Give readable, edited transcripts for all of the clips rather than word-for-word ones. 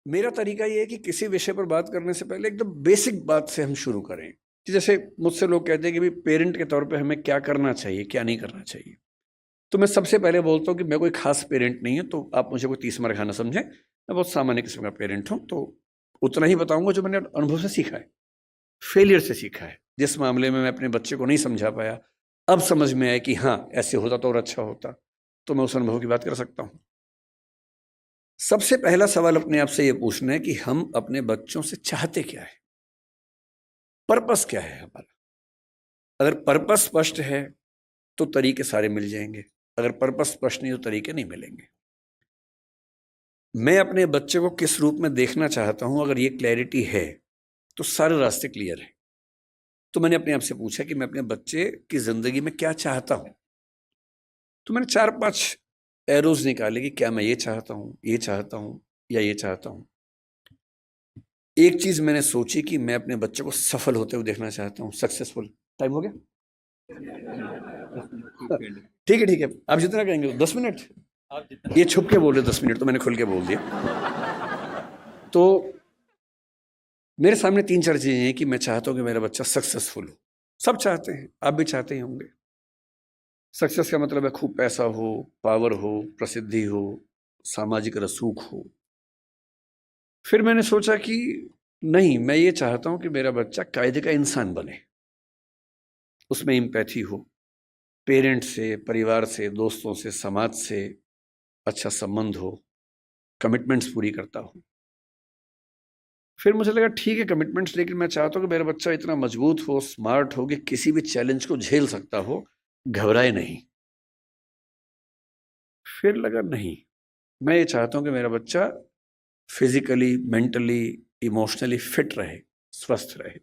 मेरा तरीका ये है कि किसी विषय पर बात करने से पहले एकदम बेसिक बात से हम शुरू करें कि जैसे मुझसे लोग कहते हैं कि भाई पेरेंट के तौर पे हमें क्या करना चाहिए, क्या नहीं करना चाहिए। तो मैं सबसे पहले बोलता हूँ कि मैं कोई खास पेरेंट नहीं हूँ, तो आप मुझे कोई तीसरा खाना समझें। मैं बहुत सामान्य किस्म का पेरेंट हूँ, तो उतना ही बताऊंगा जो मैंने अनुभव से सीखा है, फेलियर से सीखा है। जिस मामले में मैं अपने बच्चे को नहीं समझा पाया, अब समझ में आया कि हाँ ऐसे होता तो और अच्छा होता, तो मैं उस अनुभव की बात कर सकता हूँ। सबसे पहला सवाल अपने आप से ये पूछना है कि हम अपने बच्चों से चाहते क्या है, पर्पस क्या है हमारा। अगर पर्पस स्पष्ट है तो तरीके सारे मिल जाएंगे, अगर पर्पस स्पष्ट नहीं तो तरीके नहीं मिलेंगे। मैं अपने बच्चे को किस रूप में देखना चाहता हूं, अगर ये क्लैरिटी है तो सारे रास्ते क्लियर है। तो मैंने अपने आप से पूछा कि मैं अपने बच्चे की जिंदगी में क्या चाहता हूं। तो मैंने 4-5 एरोज निकाले कि क्या मैं ये चाहता हूं, ये चाहता हूं या ये चाहता हूं। एक चीज मैंने सोची कि मैं अपने बच्चे को सफल होते हुए देखना चाहता हूं, सक्सेसफुल। टाइम हो गया? ठीक है ठीक है, आप जितना कहेंगे 10 मिनट। ये छुप के बोल रहे 10 मिनट, तो मैंने खुल के बोल दिया। तो मेरे सामने 3-4 चीजें हैं कि मैं चाहता हूं कि मेरा बच्चा सक्सेसफुल हो। सब चाहते हैं, आप भी चाहते ही होंगे। सक्सेस का मतलब है खूब पैसा हो, पावर हो, प्रसिद्धि हो, सामाजिक रसूख हो। फिर मैंने सोचा कि नहीं, मैं ये चाहता हूं कि मेरा बच्चा कायदे का इंसान बने, उसमें एम्पैथी हो, पेरेंट्स से, परिवार से, दोस्तों से, समाज से अच्छा संबंध हो, कमिटमेंट्स पूरी करता हो। फिर मुझे लगा ठीक है कमिटमेंट्स, लेकिन मैं चाहता हूँ कि मेरा बच्चा इतना मजबूत हो, स्मार्ट हो कि किसी भी चैलेंज को झेल सकता हो, घबराए नहीं। फिर लगा नहीं, मैं ये चाहता हूँ कि मेरा बच्चा फिजिकली, मेंटली, इमोशनली फिट रहे, स्वस्थ रहे।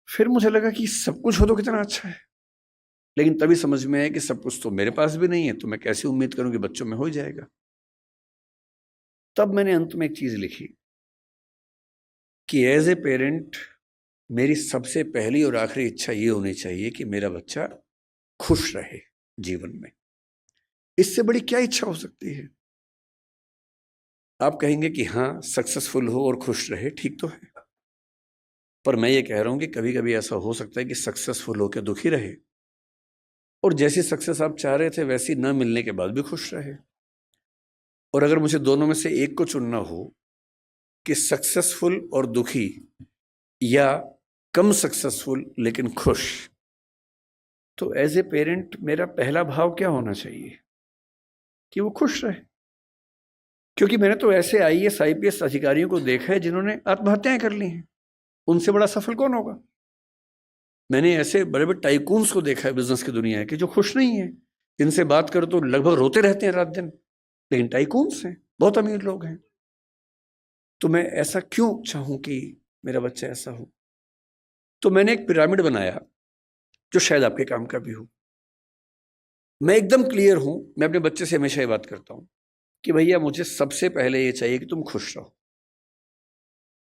फिर मुझे लगा कि सब कुछ हो तो कितना अच्छा है, लेकिन तभी समझ में आया कि सब कुछ तो मेरे पास भी नहीं है, तो मैं कैसे उम्मीद करूं कि बच्चों में हो ही जाएगा। तब मैंने अंत में एक चीज लिखी कि एज ए पेरेंट मेरी सबसे पहली और आखिरी इच्छा ये होनी चाहिए कि मेरा बच्चा खुश रहे जीवन में। इससे बड़ी क्या इच्छा हो सकती है? आप कहेंगे कि हाँ सक्सेसफुल हो और खुश रहे, ठीक तो है, पर मैं ये कह रहा हूं कि कभी कभी ऐसा हो सकता है कि सक्सेसफुल होकर दुखी रहे, और जैसी सक्सेस आप चाह रहे थे वैसी न मिलने के बाद भी खुश रहे। और अगर मुझे दोनों में से एक को चुनना हो कि सक्सेसफुल और दुखी, या कम सक्सेसफुल लेकिन खुश, तो एज ए पेरेंट मेरा पहला भाव क्या होना चाहिए? कि वो खुश रहे। क्योंकि मैंने तो ऐसे आईएएस आईपीएस अधिकारियों को देखा है जिन्होंने आत्महत्याएं कर ली हैं, उनसे बड़ा सफल कौन होगा? मैंने ऐसे बड़े बड़े टाइकून्स को देखा है बिजनेस की दुनिया के, जो खुश नहीं है। इनसे बात करो तो लगभग रोते रहते हैं रात दिन, लेकिन टाइकून्स हैं, बहुत अमीर लोग हैं। तो मैं ऐसा क्यों चाहूं कि मेरा बच्चा ऐसा हो? तो मैंने एक पिरामिड बनाया जो शायद आपके काम का भी हो। मैं एकदम क्लियर हूं, मैं अपने बच्चे से हमेशा ये बात करता हूं कि भैया मुझे सबसे पहले ये चाहिए कि तुम खुश रहो,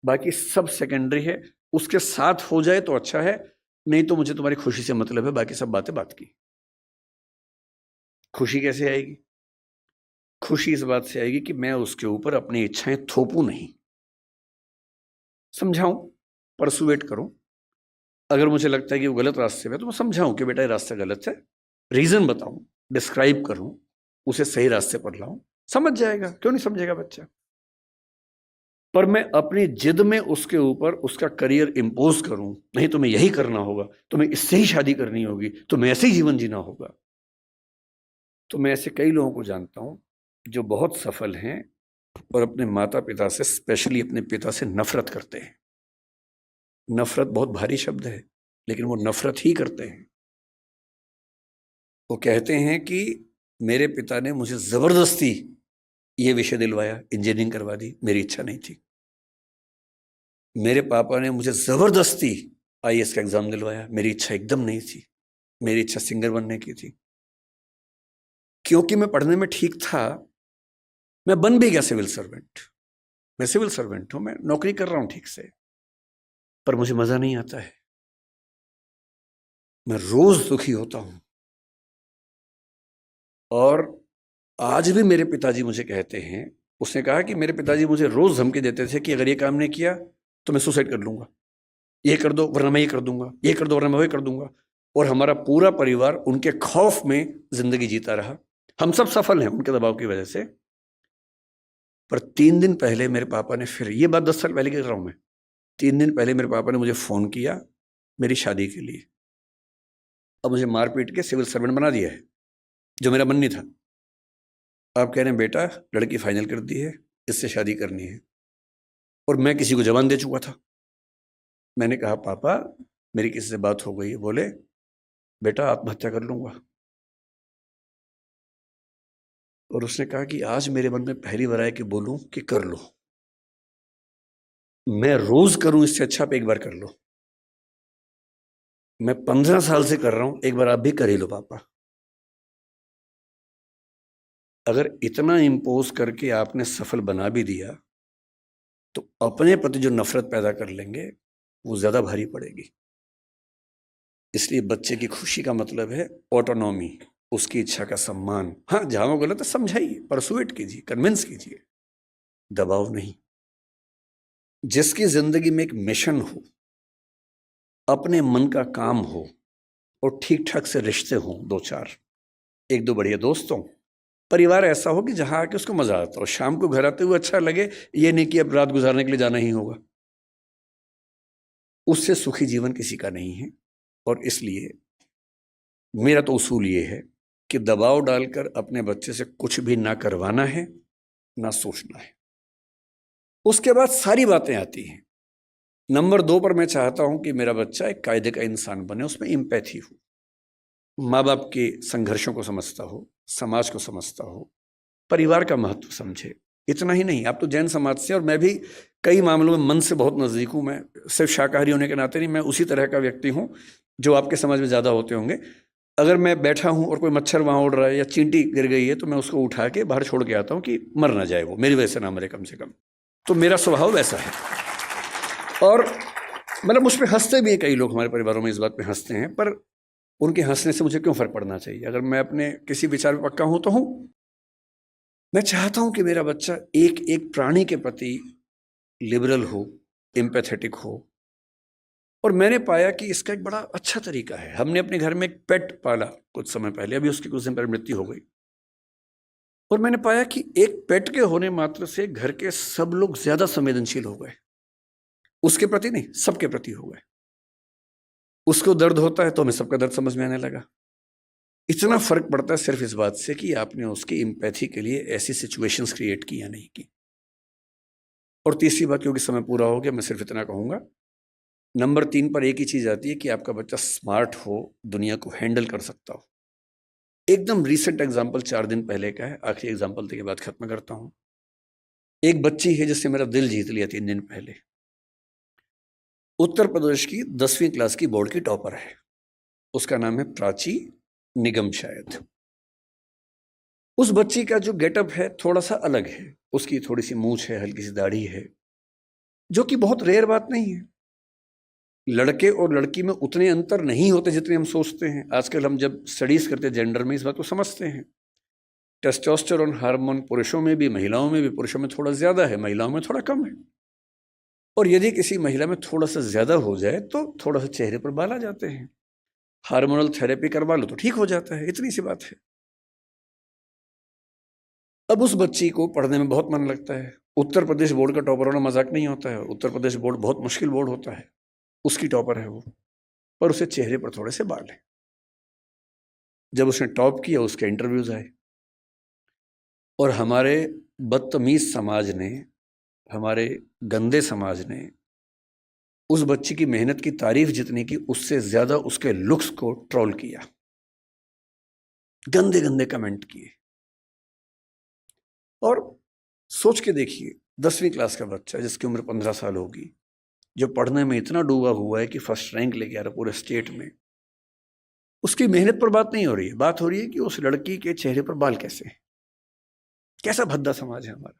बाकी सब सेकेंडरी है। उसके साथ हो जाए तो अच्छा है, नहीं तो मुझे तुम्हारी खुशी से मतलब है, बाकी सब बातें बात की। खुशी कैसे आएगी? खुशी इस बात से आएगी कि मैं उसके ऊपर अपनी इच्छाएं थोपूं नहीं, समझाऊं, परसुएट करूं। अगर मुझे लगता है कि वो गलत रास्ते में, तो मैं समझाऊं कि बेटा ये रास्ता गलत है, रीजन बताऊं, डिस्क्राइब करूं, उसे सही रास्ते पर लाऊं। समझ जाएगा, क्यों नहीं समझेगा बच्चा? पर मैं अपनी जिद में उसके ऊपर उसका करियर इंपोज करूं, नहीं तुम्हें यही करना होगा, तुम्हें इससे ही शादी करनी होगी, तुम्हें ऐसे ही जीवन जीना होगा। तो मैं ऐसे कई लोगों को जानता हूं जो बहुत सफल हैं और अपने माता पिता से, स्पेशली अपने पिता से नफरत करते हैं। नफरत बहुत भारी शब्द है, लेकिन वो नफरत ही करते हैं। वो कहते हैं कि मेरे पिता ने मुझे जबरदस्ती ये विषय दिलवाया, इंजीनियरिंग करवा दी, मेरी इच्छा नहीं थी। मेरे पापा ने मुझे जबरदस्ती आईएएस का एग्जाम दिलवाया, मेरी इच्छा एकदम नहीं थी, मेरी इच्छा सिंगर बनने की थी। क्योंकि मैं पढ़ने में ठीक था, मैं बन भी गया सिविल सर्वेंट। मैं सिविल सर्वेंट हूं, मैं नौकरी कर रहा हूं ठीक से, पर मुझे मजा नहीं आता है, मैं रोज दुखी होता हूं। और आज भी मेरे पिताजी मुझे कहते हैं उसने कहा कि मेरे पिताजी मुझे रोज धमकी देते थे कि अगर ये काम नहीं किया तो मैं सुसाइड कर लूंगा, ये कर दो वरना मैं ये कर दूंगा, ये कर दो वरना मैं वो कर दूंगा। और हमारा पूरा परिवार उनके खौफ में जिंदगी जीता रहा। हम सब सफल हैं उनके दबाव की वजह से। पर 3 दिन पहले मेरे पापा ने फिर, ये बात 10 साल पहले की कर रहा हूं मैं, 3 दिन पहले मेरे पापा ने मुझे फोन किया मेरी शादी के लिए। अब मुझे मार पीट के सिविल सर्वेंट बना दिया है, जो मेरा मन नहीं था। आप कह रहे हैं बेटा लड़की फाइनल कर दी है, इससे शादी करनी है। और मैं किसी को जवान दे चुका था। मैंने कहा पापा मेरी किसी से बात हो गई है। बोले बेटा आत्महत्या कर लूंगा। और उसने कहा कि आज मेरे मन में पहली बार आया कि बोलूं कि कर लो। मैं रोज करूं इससे अच्छा आप एक बार कर लो। मैं 15 साल से कर रहा हूं, एक बार आप भी कर ही लो पापा। अगर इतना इंपोज करके आपने सफल बना भी दिया तो अपने प्रति जो नफरत पैदा कर लेंगे वो ज्यादा भारी पड़ेगी। इसलिए बच्चे की खुशी का मतलब है ऑटोनॉमी, उसकी इच्छा का सम्मान। हाँ जहां वो गलत है समझाइए, परसुएट कीजिए, कन्विंस कीजिए, दबाव नहीं। जिसकी जिंदगी में एक मिशन हो, अपने मन का काम हो और ठीक ठाक से रिश्ते हों, 2-4, 1-2 बढ़िया दोस्त हों, परिवार ऐसा हो कि जहां आके उसको मजा आता हो, शाम को घर आते हुए अच्छा लगे, ये नहीं कि अब रात गुजारने के लिए जाना ही होगा। उससे सुखी जीवन किसी का नहीं है। और इसलिए मेरा तो उसूल ये है कि दबाव डालकर अपने बच्चे से कुछ भी ना करवाना है, ना सोचना है। उसके बाद सारी बातें आती हैं। नंबर 2 पर मैं चाहता हूं कि मेरा बच्चा एक कायदे का इंसान बने, उसमें एम्पैथी हो, माँ बाप के संघर्षों को समझता हो, समाज को समझता हो, परिवार का महत्व समझे। इतना ही नहीं, आप तो जैन समाज से, और मैं भी कई मामलों में मन से बहुत नजदीक हूं। मैं सिर्फ शाकाहारी होने के नाते नहीं, मैं उसी तरह का व्यक्ति हूं जो आपके समाज में ज्यादा होते होंगे। अगर मैं बैठा हूं और कोई मच्छर वहां उड़ रहा है या चींटी गिर गई है तो मैं उसको उठा के बाहर छोड़ के आता हूं कि मर ना जाए, वो मेरी वजह से ना मरे कम से कम। तो मेरा स्वभाव वैसा है। और मतलब मुझ पर हंसते भी हैं कई लोग, हमारे परिवारों में इस बात पे हंसते हैं, पर उनके हंसने से मुझे क्यों फर्क पड़ना चाहिए? अगर मैं अपने किसी विचार में पक्का हूं तो हूं। मैं चाहता हूं कि मेरा बच्चा एक एक प्राणी के प्रति लिबरल हो, एम्पैथेटिक हो। और मैंने पाया कि इसका एक बड़ा अच्छा तरीका है। हमने अपने घर में एक पेट पाला कुछ समय पहले, अभी उसकी कुछ दिन पहले मृत्यु हो गई। और मैंने पाया कि एक पेट के होने मात्र से घर के सब लोग ज्यादा संवेदनशील हो गए। उसके प्रति नहीं, सबके प्रति हो गए। उसको दर्द होता है तो हमें सबका दर्द समझ में आने लगा। इतना फर्क पड़ता है सिर्फ इस बात से कि आपने उसकी एम्पैथी के लिए ऐसी सिचुएशंस क्रिएट की या नहीं की। और तीसरी बात, क्योंकि समय पूरा हो गया, मैं सिर्फ इतना कहूंगा, नंबर 3 पर एक ही चीज आती है कि आपका बच्चा स्मार्ट हो, दुनिया को हैंडल कर सकता हो। एकदम रीसेंट एग्जाम्पल 4 दिन पहले का है, आखिरी एग्जाम्पल के बाद खत्म करता हूं। एक बच्ची है जिसने मेरा दिल जीत लिया 3 दिन पहले। उत्तर प्रदेश की 10वीं क्लास की बोर्ड की टॉपर है। उसका नाम है प्राची निगम शायद। उस बच्ची का जो गेटअप है थोड़ा सा अलग है। उसकी थोड़ी सी मूंछ है, हल्की सी दाढ़ी है, जो कि बहुत रेयर बात नहीं है। लड़के और लड़की में उतने अंतर नहीं होते जितने हम सोचते हैं। आजकल हम जब स्टडीज करते हैं जेंडर में, इस बात को समझते हैं। टेस्टोस्टेरोन हार्मोन पुरुषों में भी महिलाओं में भी, पुरुषों में थोड़ा ज्यादा है, महिलाओं में थोड़ा कम है। और यदि किसी महिला में थोड़ा सा ज्यादा हो जाए तो थोड़ा सा चेहरे पर बाल आ जाते हैं। हार्मोनल थेरेपी करवा लो तो ठीक हो जाता है, इतनी सी बात है। अब उस बच्ची को पढ़ने में बहुत मन लगता है। उत्तर प्रदेश बोर्ड का टॉपर होना मजाक नहीं होता है। उत्तर प्रदेश बोर्ड बहुत मुश्किल बोर्ड होता है। उसकी टॉपर है वो, पर उसे चेहरे पर थोड़े से बाल हैं। जब उसने टॉप किया उसके इंटरव्यूज आए, और हमारे बदतमीज समाज ने, हमारे गंदे समाज ने उस बच्ची की मेहनत की तारीफ जितनी की, उससे ज्यादा उसके लुक्स को ट्रोल किया, गंदे गंदे कमेंट किए। और सोच के देखिए, 10वीं क्लास का बच्चा जिसकी उम्र 15 साल होगी, जो पढ़ने में इतना डूबा हुआ है कि फर्स्ट रैंक लेके आ रहा पूरे स्टेट में, उसकी मेहनत पर बात नहीं हो रही है। बात हो रही है कि उस लड़की के चेहरे पर बाल कैसे हैं। कैसा भद्दा समाज है हमारा।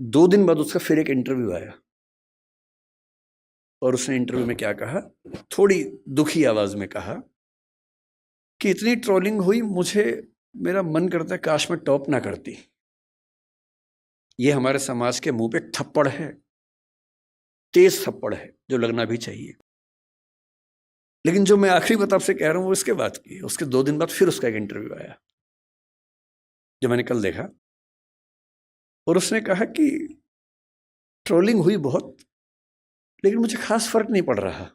2 दिन बाद उसका फिर एक इंटरव्यू आया, और उसने इंटरव्यू में क्या कहा, थोड़ी दुखी आवाज में कहा कि इतनी ट्रोलिंग हुई, मुझे, मेरा मन करता है काश मैं टॉप ना करती। ये हमारे समाज के मुंह पे एक थप्पड़ है, तेज थप्पड़ है, जो लगना भी चाहिए। लेकिन जो मैं आखिरी बात आपसे कह रहा हूं वो इसके बाद की है। उसके 2 दिन बाद फिर उसका एक इंटरव्यू आया, जो मैंने कल देखा, और उसने कहा कि ट्रोलिंग हुई बहुत, लेकिन मुझे खास फर्क नहीं पड़ रहा,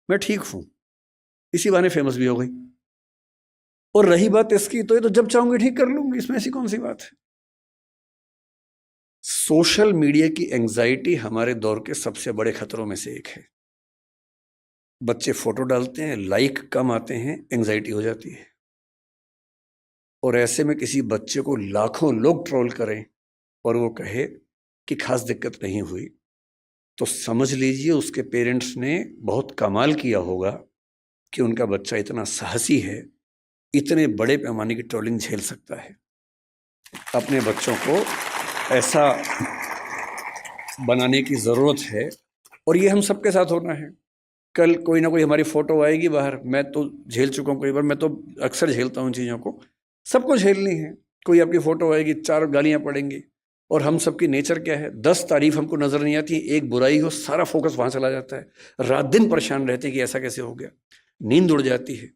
मैं ठीक हूं, इसी बहाने फेमस भी हो गई। और रही बात इसकी, तो ये तो जब चाहूंगी ठीक कर लूंगी, इसमें ऐसी कौन सी बात है। सोशल मीडिया की एंजाइटी हमारे दौर के सबसे बड़े खतरों में से एक है। बच्चे फोटो डालते हैं, लाइक कम आते हैं, एंजाइटी हो जाती है। और ऐसे में किसी बच्चे को लाखों लोग ट्रोल करें और वो कहे कि खास दिक्कत नहीं हुई, तो समझ लीजिए उसके पेरेंट्स ने बहुत कमाल किया होगा कि उनका बच्चा इतना साहसी है, इतने बड़े पैमाने की ट्रोलिंग झेल सकता है। अपने बच्चों को ऐसा बनाने की ज़रूरत है, और ये हम सबके साथ होना है। कल कोई ना कोई हमारी फ़ोटो आएगी बाहर, मैं तो झेल चुका हूँ कई बार, मैं तो अक्सर झेलता हूँ चीज़ों को, सबको झेलनी है। कोई आपकी फ़ोटो आएगी, 4 गालियाँ पड़ेंगी, और हम सबकी नेचर क्या है, 10 तारीफ हमको नज़र नहीं आती, एक बुराई हो, सारा फोकस वहाँ चला जाता है। रात दिन परेशान रहते हैं कि ऐसा कैसे हो गया, नींद उड़ जाती है।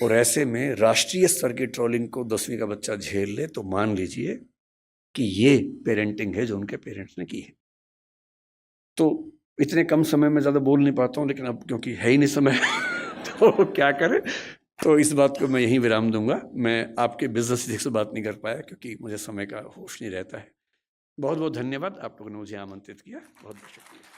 और ऐसे में राष्ट्रीय स्तर की ट्रोलिंग को 10वीं का बच्चा झेल ले, तो मान लीजिए कि ये पेरेंटिंग है जो उनके पेरेंट्स ने की है। तो इतने कम समय में ज़्यादा बोल नहीं पाता हूँ, लेकिन अब क्योंकि है ही नहीं समय तो क्या करें। तो इस बात को मैं यहीं विराम दूंगा। मैं आपके बिजनेस से बात नहीं कर पाया क्योंकि मुझे समय का होश नहीं रहता है। बहुत बहुत धन्यवाद, आप लोगों ने मुझे आमंत्रित किया, बहुत बहुत शुक्रिया।